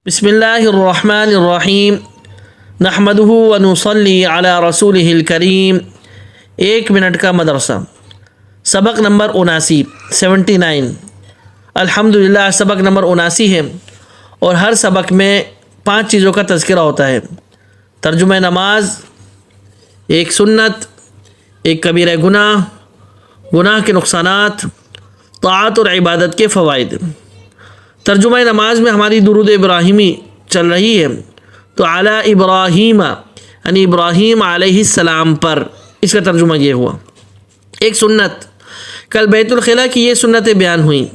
بسم اللہ الرحمن الرحیم نحمدہ ونصلی علی رسولہ الکریم۔ 1 منٹ کا مدرسہ، سبق نمبر 79۔ الحمدللہ سبق نمبر 79 ہے، اور ہر سبق میں 5 چیزوں کا تذکرہ ہوتا ہے: ترجمہ نماز، ایک سنت، ایک کبیرہ گناہ، گناہ کے نقصانات، طاعت اور عبادت کے فوائد۔ ترجمہ نماز میں ہماری درود ابراہیمی چل رہی ہے، تو علی ابراہیم یعنی ابراہیم علیہ السلام پر، اس کا ترجمہ یہ ہوا۔ ایک سنت، کل بیت الخلا کی یہ سنتیں بیان ہوئیں۔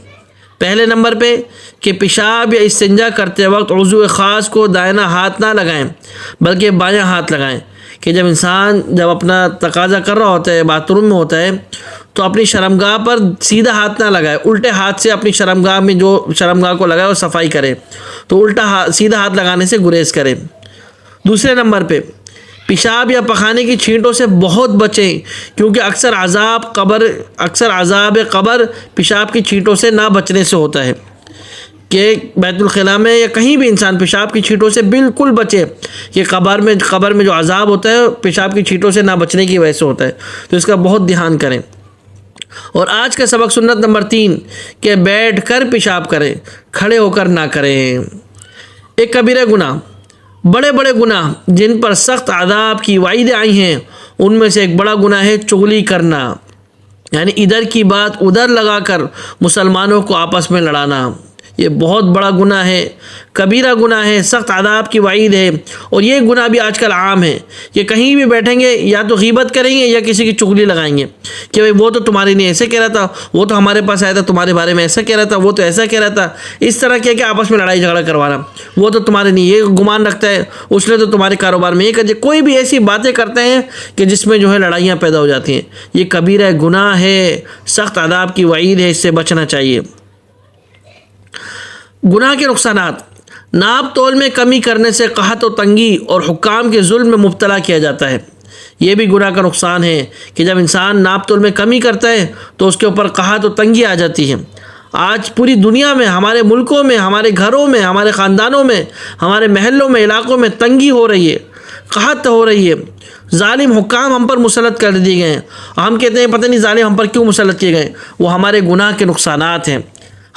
پہلے نمبر پہ کہ پیشاب یا استنجا کرتے وقت عضو خاص کو دائیں ہاتھ نہ لگائیں بلکہ بایاں ہاتھ لگائیں، کہ جب انسان اپنا تقاضا کر رہا ہوتا ہے، باتھ روم میں ہوتا ہے، تو اپنی شرمگاہ پر سیدھا ہاتھ نہ لگائے، الٹے ہاتھ سے اپنی شرمگاہ میں جو شرمگاہ کو لگائے وہ صفائی کرے، تو سیدھا ہاتھ لگانے سے گریز کرے۔ دوسرے نمبر پہ پیشاب یا پخانے کی چھینٹوں سے بہت بچیں، کیونکہ اکثر عذاب قبر پیشاب کی چھینٹوں سے نہ بچنے سے ہوتا ہے، کہ بیت الخلا میں یا کہیں بھی انسان پیشاب کی چھینٹوں سے بالکل بچے، کہ قبر میں جو عذاب ہوتا ہے پیشاب کی چھینٹوں سے نہ بچنے کی وجہ سے ہوتا ہے، تو اس کا بہت دھیان کریں۔ اور آج کا سبق سنت نمبر 3 کہ بیٹھ کر پیشاب کریں، کھڑے ہو کر نہ کریں۔ ایک کبیرہ گناہ، بڑے بڑے گناہ جن پر سخت عذاب کی وعیدیں آئی ہیں، ان میں سے ایک بڑا گناہ ہے چغلی کرنا، یعنی ادھر کی بات ادھر لگا کر مسلمانوں کو آپس میں لڑانا۔ یہ بہت بڑا گناہ ہے، کبیرہ گناہ ہے، سخت عذاب کی وعید ہے، اور یہ گناہ بھی آج کل عام ہے، کہ کہیں بھی بیٹھیں گے یا تو غیبت کریں گے یا کسی کی چغلی لگائیں گے، کہ بھئی وہ تو تمہارے لیے ایسے کہہ رہا تھا، وہ تو ہمارے پاس آیا تھا تمہارے بارے میں ایسا کہہ رہا تھا، وہ تو ایسا کہہ رہا تھا، اس طرح کہ آپس میں لڑائی جھگڑا کروانا، وہ تو تمہارے لیے یہ گمان رکھتا ہے، اس نے تو تمہارے کاروبار میں یہ کر دیا، کوئی بھی ایسی باتیں کرتے ہیں کہ جس میں لڑائیاں پیدا ہو جاتی ہیں۔ یہ کبیرہ گناہ ہے، سخت عذاب کی وعید ہے، اس سے بچنا چاہیے۔ گناہ کے نقصانات، ناپ تول میں کمی کرنے سے قحط و تنگی اور حکام کے ظلم میں مبتلا کیا جاتا ہے۔ یہ بھی گناہ کا نقصان ہے کہ جب انسان ناپ تول میں کمی کرتا ہے تو اس کے اوپر قحط و تنگی آ جاتی ہے۔ آج پوری دنیا میں، ہمارے ملکوں میں، ہمارے گھروں میں، ہمارے خاندانوں میں، ہمارے محلوں میں، علاقوں میں تنگی ہو رہی ہے، قحط ہو رہی ہے۔ ظالم حکام ہم پر مسلط کر دیے گئے ہیں، ہم کہتے ہیں پتہ نہیں ظالم ہم پر کیوں مسلط کیے گئے، وہ ہمارے گناہ کے نقصانات ہیں۔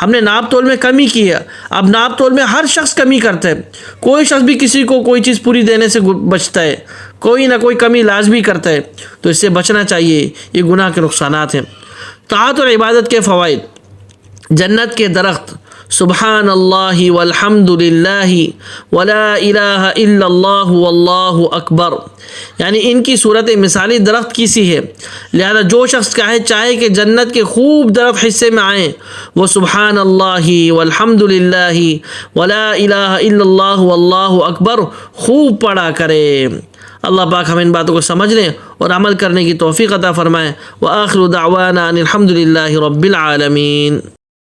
ہم نے ناپ تول میں کمی کی ہے، اب ناپ تول میں ہر شخص کمی کرتا ہے، کوئی شخص بھی کسی کو کوئی چیز پوری دینے سے بچتا ہے، کوئی نہ کوئی کمی لازمی کرتا ہے، تو اس سے بچنا چاہیے، یہ گناہ کے نقصانات ہیں۔ طاعت اور عبادت کے فوائد، جنت کے درخت، سبحان اللہ والحمد للہ ولا الہ الا اللہ واللہ اکبر، یعنی ان کی صورت مثالی درخت کی سی ہے، لہذا جو شخص چاہے کہ جنت کے خوب درخت حصے میں آئیں، وہ سبحان اللہ والحمد للہ ولا الہ الا اللہ واللہ اکبر خوب پڑھا کرے۔ اللہ پاک ہمیں ان باتوں کو سمجھنے اور عمل کرنے کی توفیق عطا فرمائے۔ وآخر دعوانا ان الحمد للہ رب العالمین۔